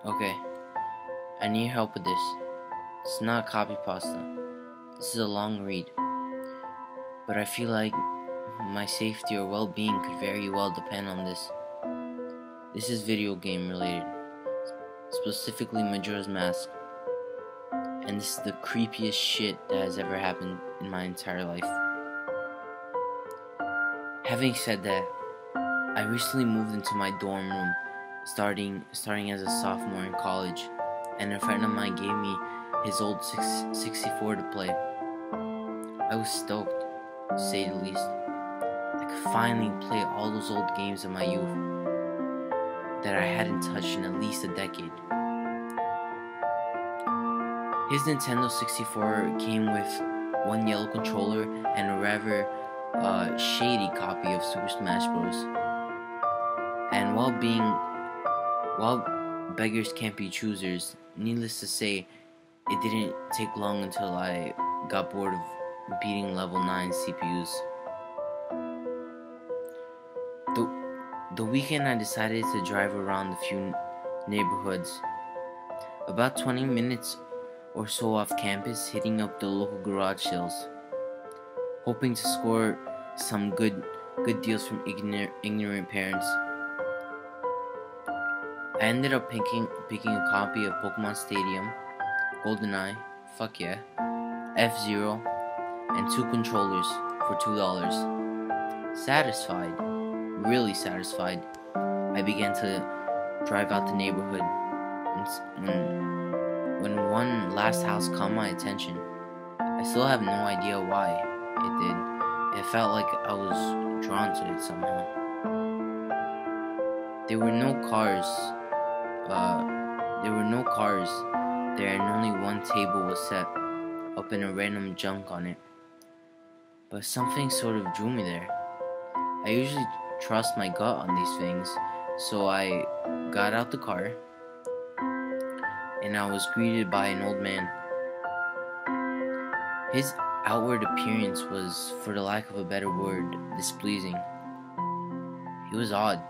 Okay, I need help with this. It's not copy pasta. This is a long read, but I feel like my safety or well-being could very well depend on this. This is video game related, specifically Majora's Mask, and this is the creepiest shit that has ever happened in my entire life. Having said that, I recently moved into my dorm room, starting as a sophomore in college, and a friend of mine gave me his old 64 to play. I was stoked, to say the least. I could finally play all those old games of my youth that I hadn't touched in at least a decade. His Nintendo 64 came with one yellow controller and a rather shady copy of Super Smash Bros. And while beggars can't be choosers, needless to say, it didn't take long until I got bored of beating level 9 CPUs. The weekend I decided to drive around a few neighborhoods, about 20 minutes or so off campus, hitting up the local garage sales, hoping to score some good deals from ignorant parents. I ended up picking a copy of Pokemon Stadium, GoldenEye, fuck yeah, F-Zero, and 2 controllers for $2. Satisfied, really satisfied, I began to drive out the neighborhood, when one last house caught my attention. I still have no idea why it did. It felt like I was drawn to it somehow. There were no cars there, and only one table was set up and a random junk on it. But something sort of drew me there. I usually trust my gut on these things, so I got out the car, and I was greeted by an old man. His outward appearance was, for the lack of a better word, displeasing. He was odd.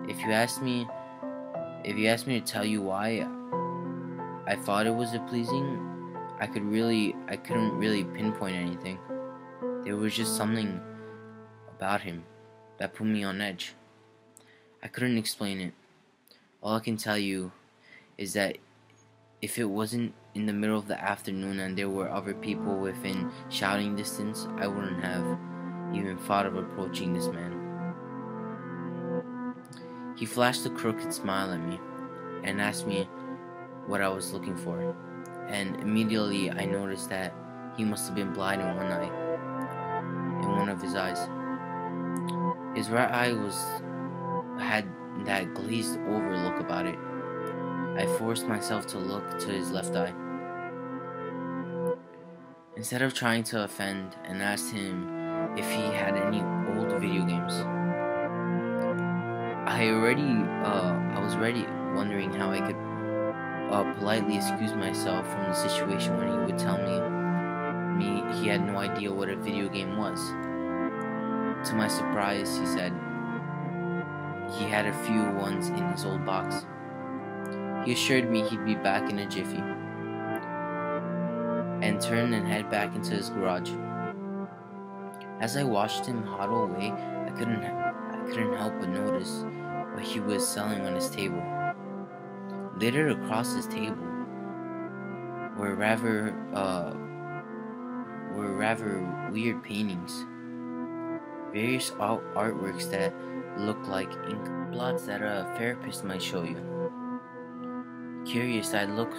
If you asked me to tell you why I thought it was pleasing, I couldn't really pinpoint anything. There was just something about him that put me on edge. I couldn't explain it. All I can tell you is that if it wasn't in the middle of the afternoon and there were other people within shouting distance, I wouldn't have even thought of approaching this man. He flashed a crooked smile at me and asked me what I was looking for, and immediately I noticed that he must have been blind in one eye, in one of his eyes. His right eye had that glazed over look about it. I forced myself to look to his left eye. Instead of trying to offend, and asked him if he had any old video games. I was already wondering how I could politely excuse myself from the situation when he would tell me he had no idea what a video game was. To my surprise, he said he had a few ones in his old box. He assured me he'd be back in a jiffy, and turned and head back into his garage. As I watched him huddle away, I couldn't help but notice what he was selling on his table. Littered across his table were rather weird paintings, various artworks that looked like ink blots that a therapist might show you. Curious, I looked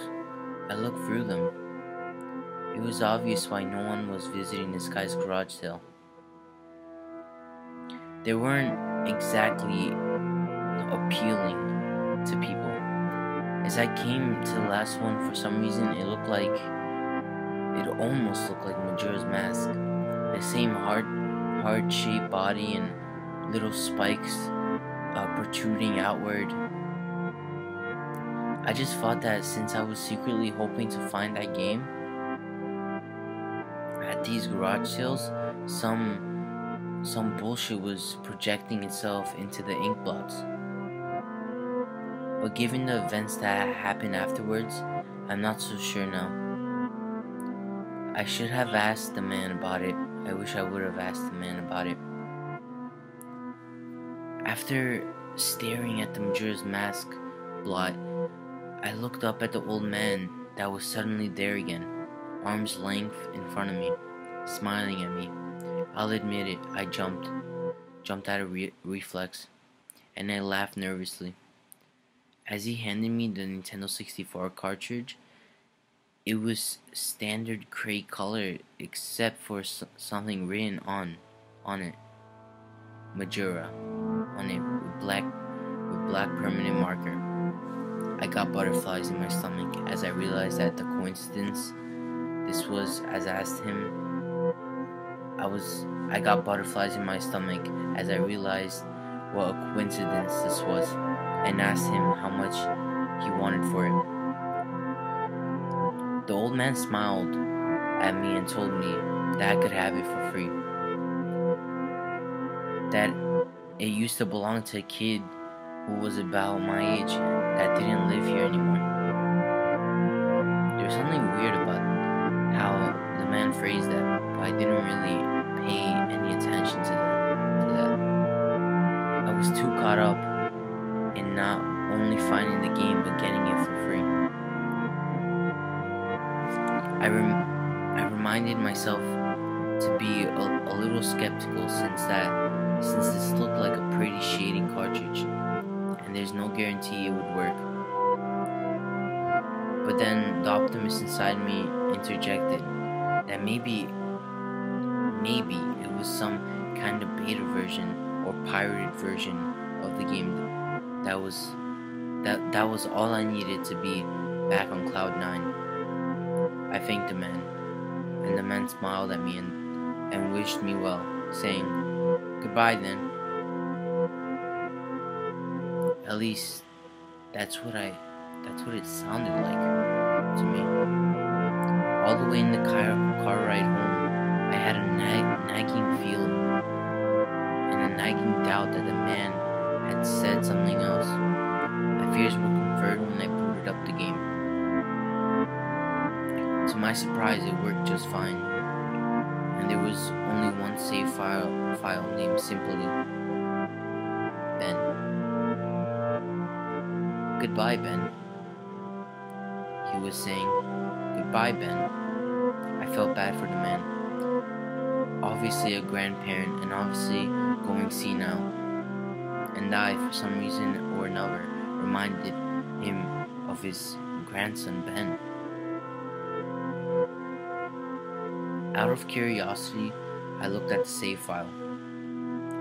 through them. It was obvious why no one was visiting this guy's garage sale. They weren't exactly appealing to people. As I came to the last one, for some reason, it almost looked like Majora's Mask. The same heart-shaped body and little spikes protruding outward. I just thought that since I was secretly hoping to find that game at these garage sales, some bullshit was projecting itself into the ink blots. But given the events that happened afterwards, I'm not so sure now. I should have asked the man about it. I wish I would have asked the man about it. After staring at the Majora's Mask blot, I looked up at the old man that was suddenly there again, arm's length in front of me, smiling at me. I'll admit it, I jumped out of reflex, and I laughed nervously. As he handed me the Nintendo 64 cartridge, it was standard gray color except for something written on it, Majora, on it with black permanent marker. I got butterflies in my stomach as I realized that the coincidence this was. As I asked him, I got butterflies in my stomach as I realized what a coincidence this was, and asked him how much he wanted for it. The old man smiled at me and told me that I could have it for free. That it used to belong to a kid who was about my age that didn't live here anymore. There was something weird about how the man phrased that, but I didn't really pay any attention to that. I was too caught up in not only finding the game but getting it for free. I reminded myself to be a little skeptical since this looked like a pretty shady cartridge, and there's no guarantee it would work. But then the optimist inside me interjected that maybe it was some kind of beta version or pirated version of the game that was all I needed to be back on Cloud 9. I thanked the man, and the man smiled at me and wished me well, saying, "Goodbye then." At least that's what it sounded like to me. All the way in the car ride home, I had a nagging feeling and a nagging doubt that the man had said something else. My fears were confirmed when I booted up the game. To my surprise, it worked just fine, and there was only one save file named simply Ben. "Goodbye, Ben," he was saying. "Goodbye, Ben." I felt bad for the man. Obviously a grandparent and obviously going senile. And I, for some reason or another, reminded him of his grandson, Ben. Out of curiosity, I looked at the save file,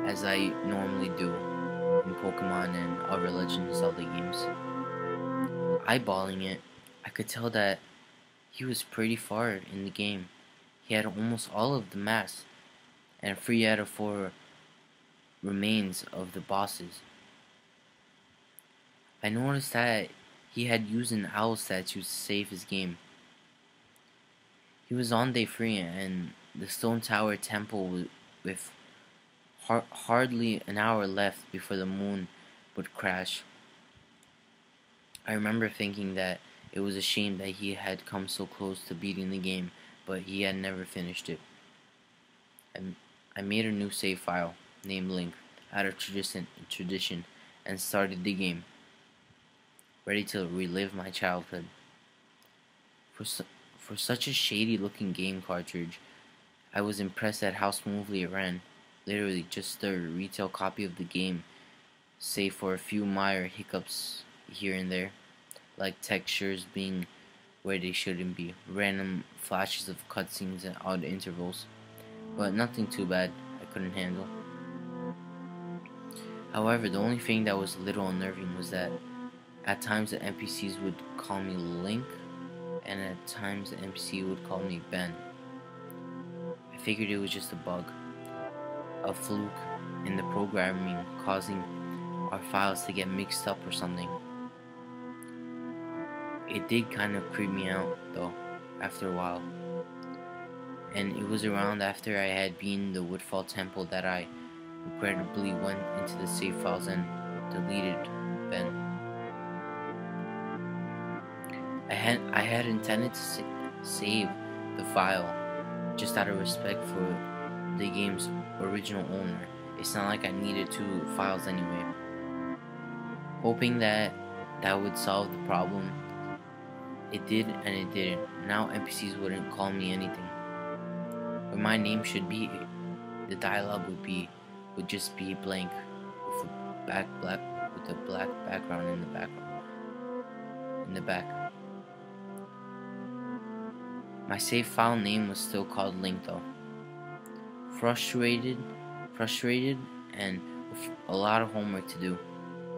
as I normally do in Pokemon and other Legend of Zelda games. Eyeballing it, I could tell that he was pretty far in the game. He had almost all of the masks, and 3 out of 4 remains of the bosses. I noticed that he had used an owl statue to save his game. He was on day 3 and the Stone Tower Temple with hardly an hour left before the moon would crash. I remember thinking that it was a shame that he had come so close to beating the game, but he had never finished it. I made a new save file named Link out of tradition and started the game, ready to relive my childhood. For such a shady looking game cartridge, I was impressed at how smoothly it ran. Literally just a retail copy of the game, save for a few minor hiccups here and there, like textures being where they shouldn't be, random flashes of cutscenes at odd intervals, but nothing too bad I couldn't handle. However, the only thing that was a little unnerving was that at times the NPCs would call me Link, and at times the NPC would call me Ben. I figured it was just a bug, a fluke in the programming causing our files to get mixed up or something. It did kind of creep me out though, after a while. And it was around after I had been the Woodfall Temple that I regrettably went into the save files and deleted Ben. I had intended to save the file just out of respect for the game's original owner. It's not like I needed two files anyway. Hoping that would solve the problem. It did, and it didn't. Now NPCs wouldn't call me anything. Where my name should be, the dialogue would just be blank with a black background in the back. My save file name was still called Link though. Frustrated, and with a lot of homework to do,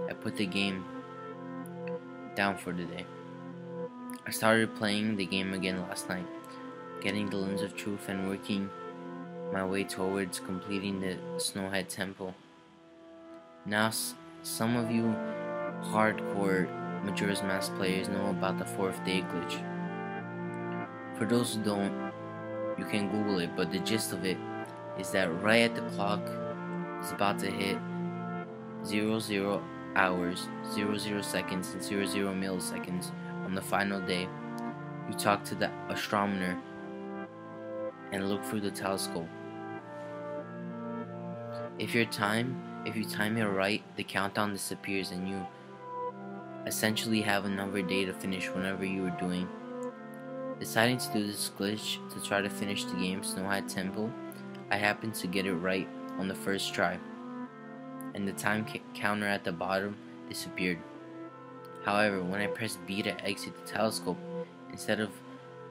I put the game down for the day. I started playing the game again last night, getting the Lens of Truth and working my way towards completing the Snowhead Temple. Now, some of you hardcore Majora's Mask players know about the 4th day glitch. For those who don't, you can Google it, but the gist of it is that right at the clock is about to hit 00 hours, 00 seconds, and 00 milliseconds on the final day, you talk to the astronomer and look through the telescope. If you time it right, the countdown disappears and you essentially have another day to finish whatever you were doing. Deciding to do this glitch to try to finish the game Snowhead Temple, I happened to get it right on the first try, and the time counter at the bottom disappeared. However, when I pressed B to exit the telescope, instead of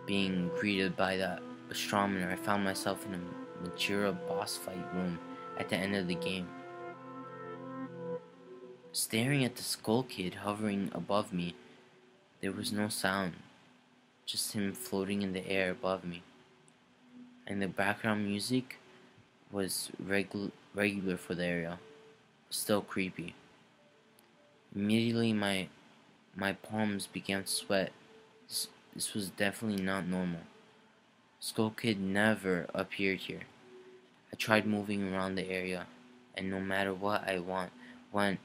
being greeted by the astronomer, I found myself in a Majora boss fight room at the end of the game. Staring at the Skull Kid hovering above me, there was no sound, just him floating in the air above me. And the background music was regular for the area, but still creepy. Immediately my palms began to sweat. This was definitely not normal. Skull Kid never appeared here. I tried moving around the area, and no matter what I went,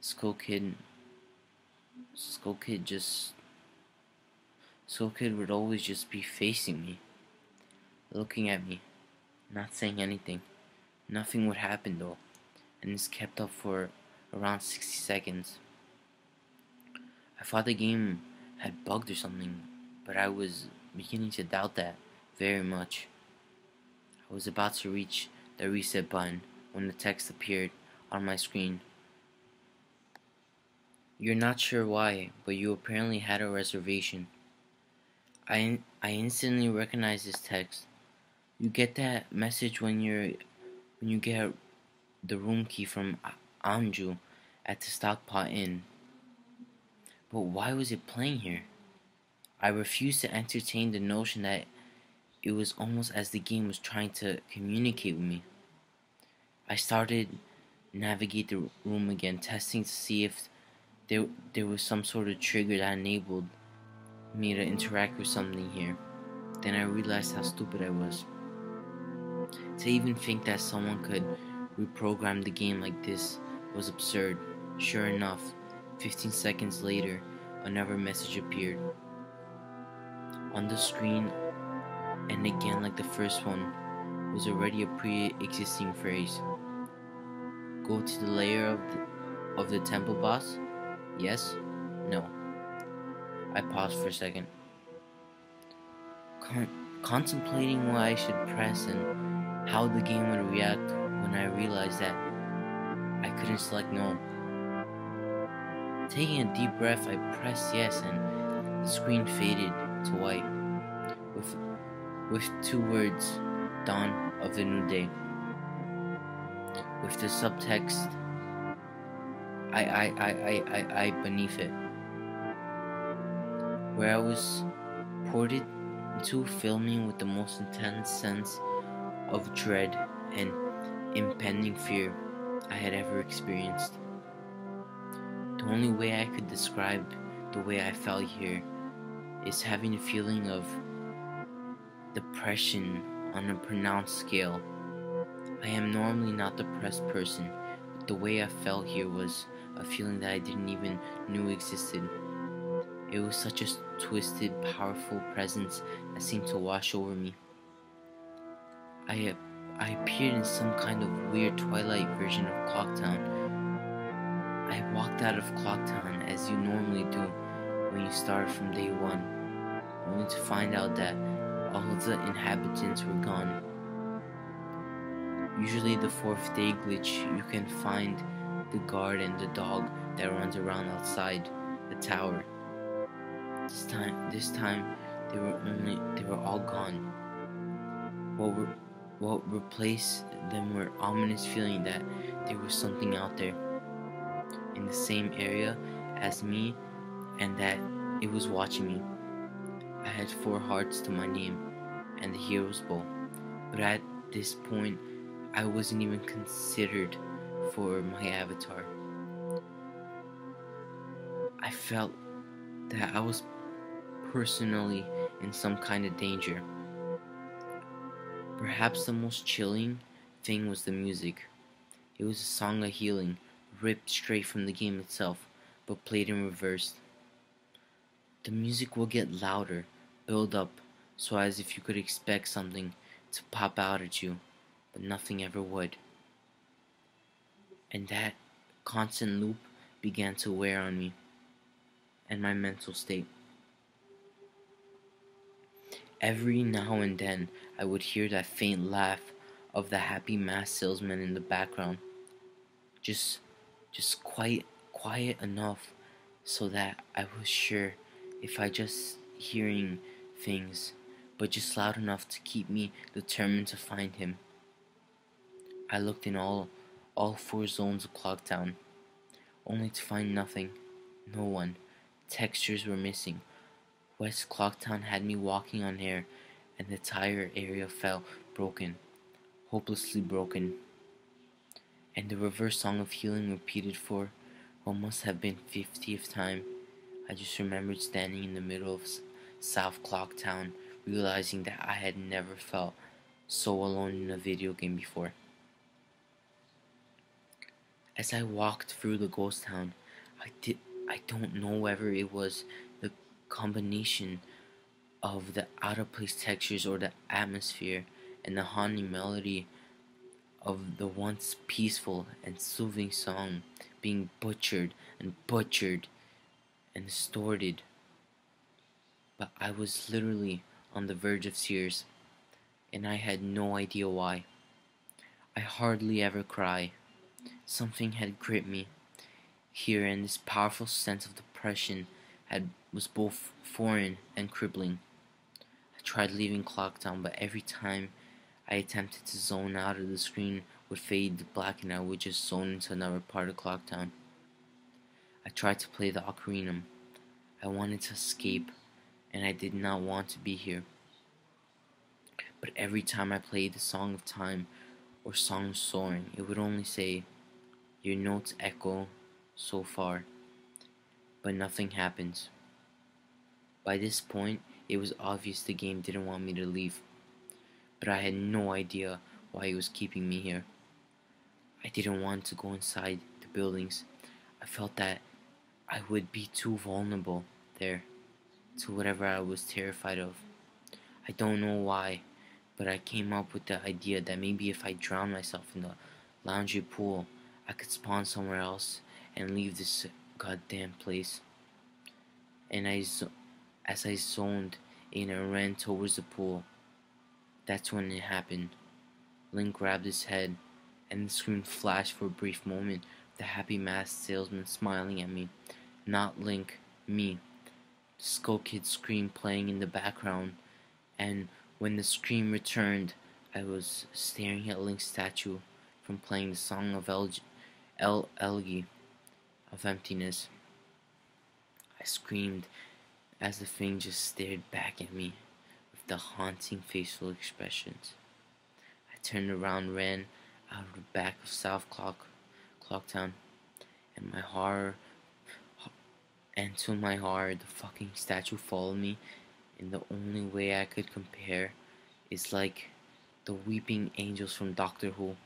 Skull Kid would always just be facing me, looking at me, not saying anything. Nothing would happen though, and this kept up for around 60 seconds. I thought the game had bugged or something, but I was beginning to doubt that very much. I was about to reach the reset button when the text appeared on my screen. You're not sure why, but you apparently had a reservation. I instantly recognized this text. You get that message when you get the room key from Anju at the Stockpot Inn. But why was it playing here? I refused to entertain the notion that it was almost as the game was trying to communicate with me. I started navigate the room again, testing to see if there was some sort of trigger that enabled me to interact with something here. Then I realized how stupid I was. To even think that someone could reprogram the game like this was absurd. Sure enough, 15 seconds later, another message appeared on the screen, and again, like the first one, was already a pre-existing phrase. Go to the layer of the temple boss? Yes? No. I paused for a second, contemplating what I should press and how the game would react when I realized that I couldn't select no. Taking a deep breath, I pressed yes, and the screen faded to white with two words, Dawn of the New Day. With the subtext, I beneath it. Where I was ported into, filming with the most intense sense of dread and impending fear I had ever experienced. The only way I could describe the way I felt here is having a feeling of depression on a pronounced scale. I am normally not a depressed person, but the way I felt here was a feeling that I didn't even know existed. It was such a twisted, powerful presence that seemed to wash over me. I, I appeared in some kind of weird twilight version of Clocktown. I walked out of Clocktown as you normally do when you start from day one, only to find out that all of the inhabitants were gone. Usually the fourth day glitch, you can find the guard and the dog that runs around outside the tower. This time they were all gone. What replaced them were ominous feeling that there was something out there in the same area as me and that it was watching me. I had 4 hearts to my name and the hero's bow, but at this point I wasn't even considered for my avatar. I felt that I was personally in some kind of danger. Perhaps the most chilling thing was the music. It was a song of healing, ripped straight from the game itself, but played in reverse. The music will get louder, build up, so as if you could expect something to pop out at you, but nothing ever would. And that constant loop began to wear on me and my mental state. Every now and then I would hear that faint laugh of the happy mask salesman in the background. Just quiet enough so that I was sure if I just hearing things, but just loud enough to keep me determined to find him. I looked in all 4 zones of Clocktown, only to find nothing, no one. Textures were missing. West Clocktown had me walking on air, and the entire area felt broken, hopelessly broken. And the reverse song of healing repeated for what must have been 50th time. I just remembered standing in the middle of South Clocktown, realizing that I had never felt so alone in a video game before. As I walked through the ghost town, I don't know whether it was the combination of the out of place textures or the atmosphere and the haunting melody of the once peaceful and soothing song being butchered and distorted. But I was literally on the verge of tears, and I had no idea why. I hardly ever cry. Something had gripped me here, and this powerful sense of depression was both foreign and crippling. I tried leaving Clocktown, but every time I attempted to zone out of the screen would fade to black and I would just zone into another part of Clocktown. I tried to play the ocarina. I wanted to escape, and I did not want to be here. But every time I played the Song of Time or Song of Soaring, it would only say, "Your notes echo so far," but nothing happens. By this point, it was obvious the game didn't want me to leave, but I had no idea why it was keeping me here. I didn't want to go inside the buildings. I felt that I would be too vulnerable there to whatever I was terrified of. I don't know why, but I came up with the idea that maybe if I drowned myself in the laundry pool, I could spawn somewhere else and leave this goddamn place. And as I zoned in and ran towards the pool, that's when it happened. Link grabbed his head, and the screen flashed for a brief moment, the happy masked salesman smiling at me. Not Link, me. The Skull Kid scream playing in the background, and when the scream returned, I was staring at Link's statue from playing the song of Elegy of Emptiness. I screamed as the thing just stared back at me with the haunting facial expressions. I turned around, ran out of the back of South Clocktown, and to my horror, the fucking statue followed me in the only way I could compare is like the weeping angels from Doctor Who.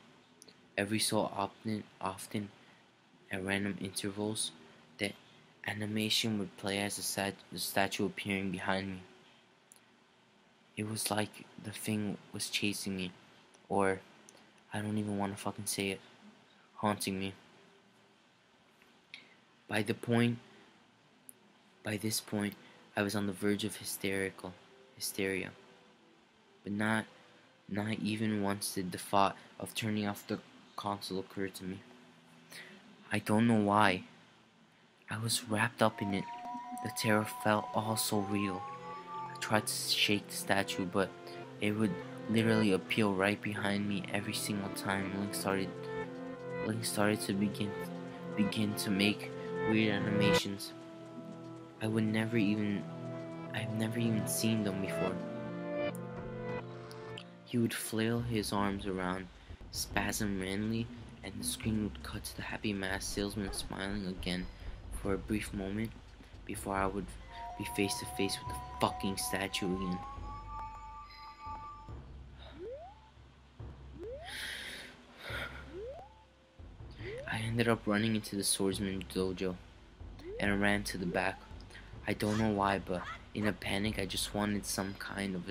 Every so often, at random intervals, the animation would play as the statue appearing behind me. It was like the thing was chasing me, or I don't even want to fucking say it, haunting me. By the point, by this point, I was on the verge of hysteria, but not even once did the thought of turning off the console occur to me. I don't know why. I was wrapped up in it. The terror felt all so real. I tried to shake the statue, but it would literally appear right behind me every single time Link started to begin to make weird animations. I've never even seen them before. He would flail his arms around, spasm randomly, and the screen would cut to the happy masked salesman smiling again for a brief moment before I would be face to face with the fucking statue again. I ended up running into the swordsman dojo and ran to the back. I don't know why, but in a panic I just wanted some kind of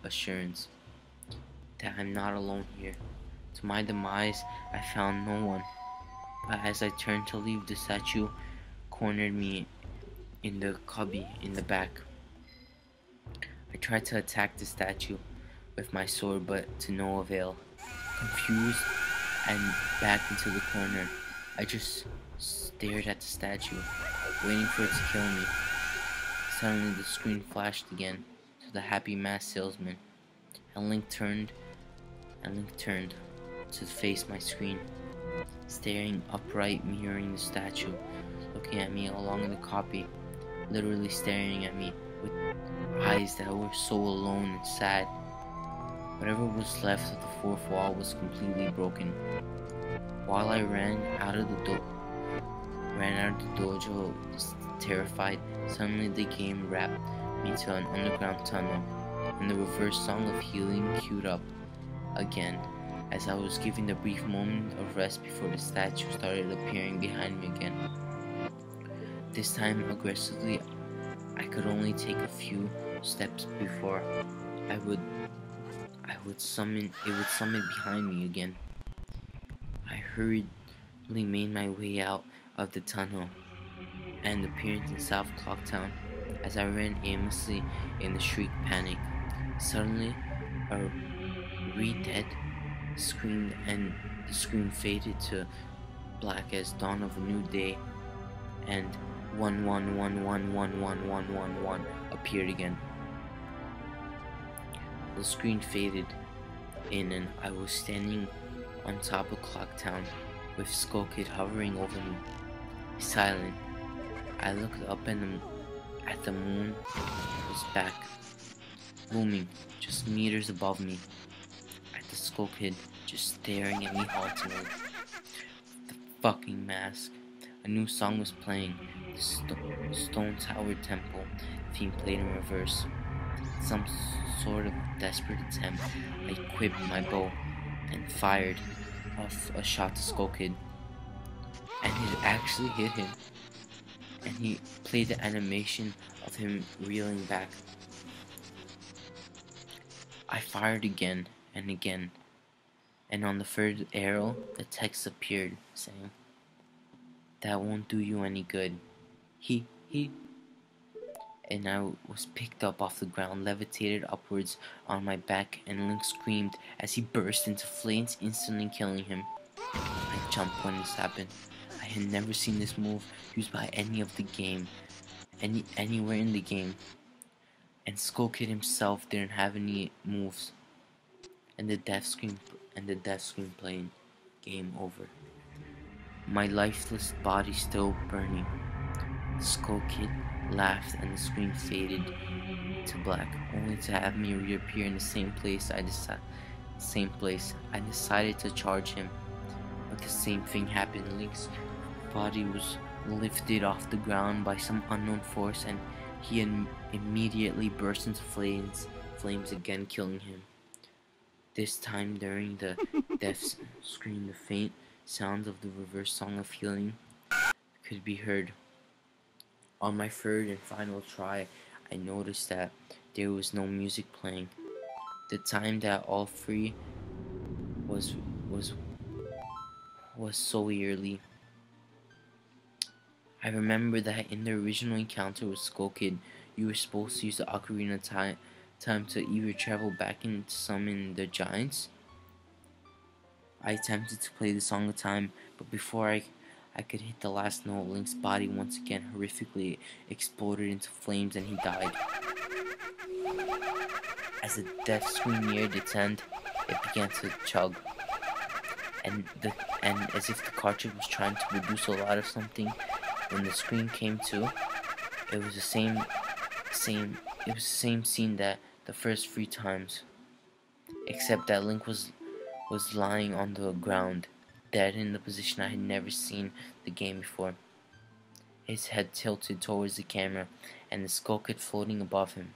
assurance that I'm not alone here. To my demise, I found no one, but as I turned to leave, the statue cornered me in the cubby in the back. I tried to attack the statue with my sword, but to no avail. Confused and backed into the corner, I just stared at the statue, waiting for it to kill me. Suddenly the screen flashed again to the happy masked salesman, and Link turned to face my screen, staring upright, mirroring the statue, looking at me along the copy, literally staring at me with eyes that were so alone and sad. Whatever was left of the fourth wall was completely broken. While I ran out of the dojo, terrified, suddenly the game wrapped me to an underground tunnel, and the reverse song of healing queued up again as I was given a brief moment of rest before the statue started appearing behind me again. This time aggressively, I could only take a few steps before it would summon behind me again. I hurriedly made my way out of the tunnel and appeared in South Clocktown. As I ran aimlessly in the shriek panic, suddenly a re-dead screamed, and the screen faded to black as dawn of a new day, and 11111111 appeared again. The screen faded in, and I was standing on top of Clocktown with Skull Kid hovering over me, silent. I looked up at the moon was back, looming just meters above me. At the Skull Kid just staring at me hauntingly. The fucking mask. A new song was playing. The Stone Tower Temple theme played in reverse. In some sort of desperate attempt, I equipped my bow and fired off a shot to Skull Kid. And it actually hit him. And he played the animation of him reeling back. I fired again and again, and on the third arrow, the text appeared saying, "That won't do you any good. He." And I was picked up off the ground, levitated upwards on my back, and Link screamed as he burst into flames, instantly killing him. I jumped when this happened. I had never seen this move used by anywhere in the game, and Skull Kid himself didn't have any moves. And the death screen playing. Game over. My lifeless body still burning. The Skull Kid laughed, and the screen faded to black, only to have me reappear in the same place. I decided to charge him, but the same thing happened. Link's body was lifted off the ground by some unknown force, and he immediately burst into flames again, killing him. This time during the death scream, the faint sounds of the reverse song of healing could be heard. On my third and final try, I noticed that there was no music playing. The time that all three was was was so eerily. I remember that in the original encounter with Skull Kid, you were supposed to use the ocarina time to either travel back and summon the giants. I attempted to play the Song of Time, but before I could hit the last note, Link's body once again horrifically exploded into flames and he died. As the death screen neared its end, it began to chug, and as if the cartridge was trying to produce a lot of something. When the screen came to, it was the same scene that the first 3 times, except that Link was lying on the ground, dead in the position I had never seen the game before. His head tilted towards the camera, and the Skull Kid floating above him.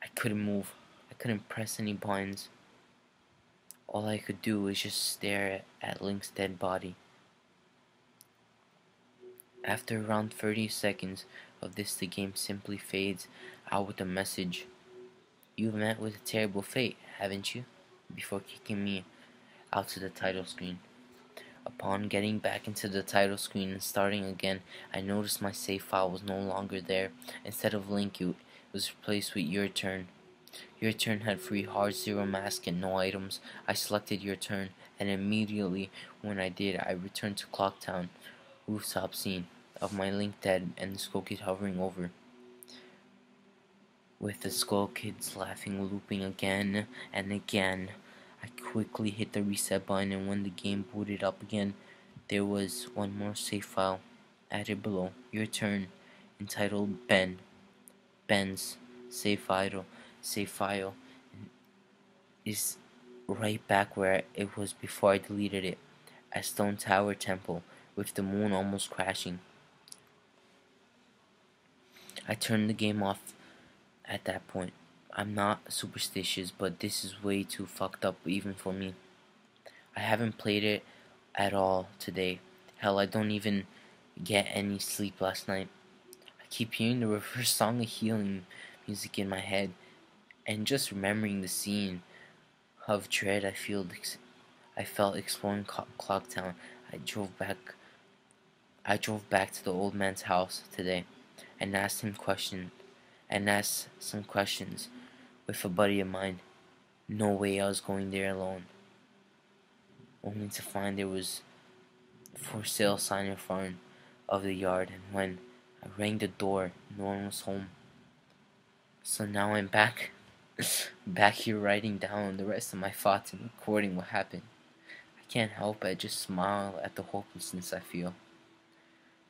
I couldn't move. I couldn't press any buttons. All I could do was just stare at Link's dead body. After around 30 seconds of this, the game simply fades out with a message. You've met with a terrible fate, haven't you? Before kicking me out to the title screen. Upon getting back into the title screen and starting again, I noticed my save file was no longer there. Instead of Link, it was replaced with Your Turn. Your Turn had 3 hearts, 0 mask, and no items. I selected Your Turn, and immediately when I did, I returned to Clocktown rooftop scene of my Link dead and the Skull Kid hovering over, with the Skull Kids laughing, looping again and again. I quickly hit the reset button, and when the game booted up again, there was one more save file added below. Your Turn, entitled Ben's save file is right back where it was before I deleted it, at Stone Tower Temple, with the moon almost crashing. I turned the game off at that point. I'm not superstitious, but this is way too fucked up even for me. I haven't played it at all today. Hell, I don't even get any sleep last night. I keep hearing the reverse Song of Healing music in my head, and just remembering the scene of dread I felt exploring Clocktown. I drove back to the old man's house today and asked some questions with a buddy of mine. No way I was going there alone, only to find there was a for sale sign in front of the yard, and when I rang the door, no one was home. So now I'm back here writing down the rest of my thoughts and recording what happened. I can't help but just smile at the hopelessness I feel.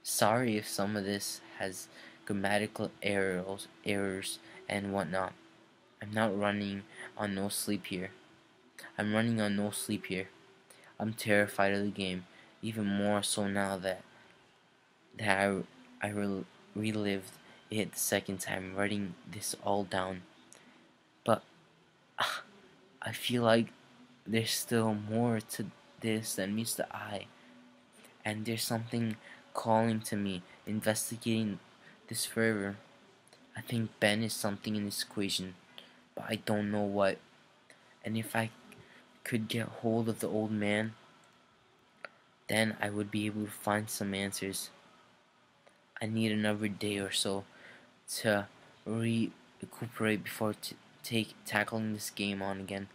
Sorry if some of this has grammatical errors and whatnot. I'm not running on no sleep here. I'm running on no sleep here. I'm terrified of the game, even more so now that I relived it the second time, writing this all down. But I feel like there's still more to this than meets the eye, and there's something calling to me, investigating this further. I think Ben is something in this equation, but I don't know what. And if I could get hold of the old man, then I would be able to find some answers. I need another day or so to recuperate before tackling this game on again.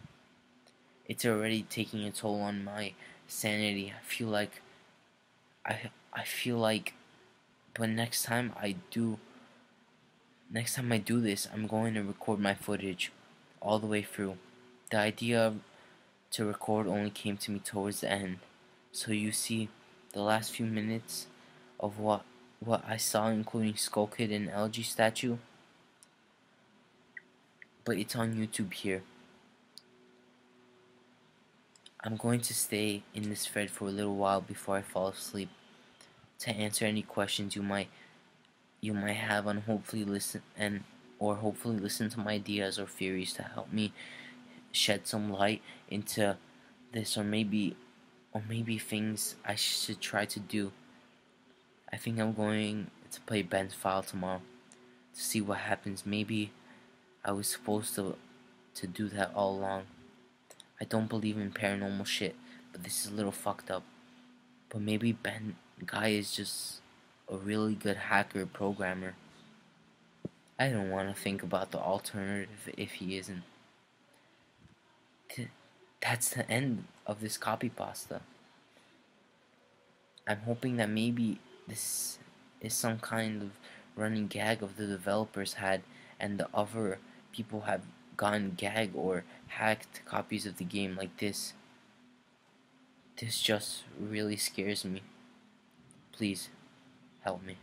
It's already taking a toll on my sanity. I feel like, but next time I do this, I'm going to record my footage all the way through. The idea to record only came to me towards the end, so you see the last few minutes of what I saw, including Skull Kid and LG statue, but it's on YouTube here. I'm going to stay in this thread for a little while before I fall asleep to answer any questions you might have, and hopefully listen to my ideas or theories to help me shed some light into this, or maybe things I should try to do. I think I'm going to play Ben's file tomorrow to see what happens. Maybe I was supposed to do that all along. I don't believe in paranormal shit, but this is a little fucked up. But maybe Ben Guy is just a really good hacker programmer. I don't want to think about the alternative if he isn't. That's the end of this copy pasta. I'm hoping that maybe this is some kind of running gag of the developers had, and the other people have gotten gag or hacked copies of the game like this. This just really scares me. Please help me.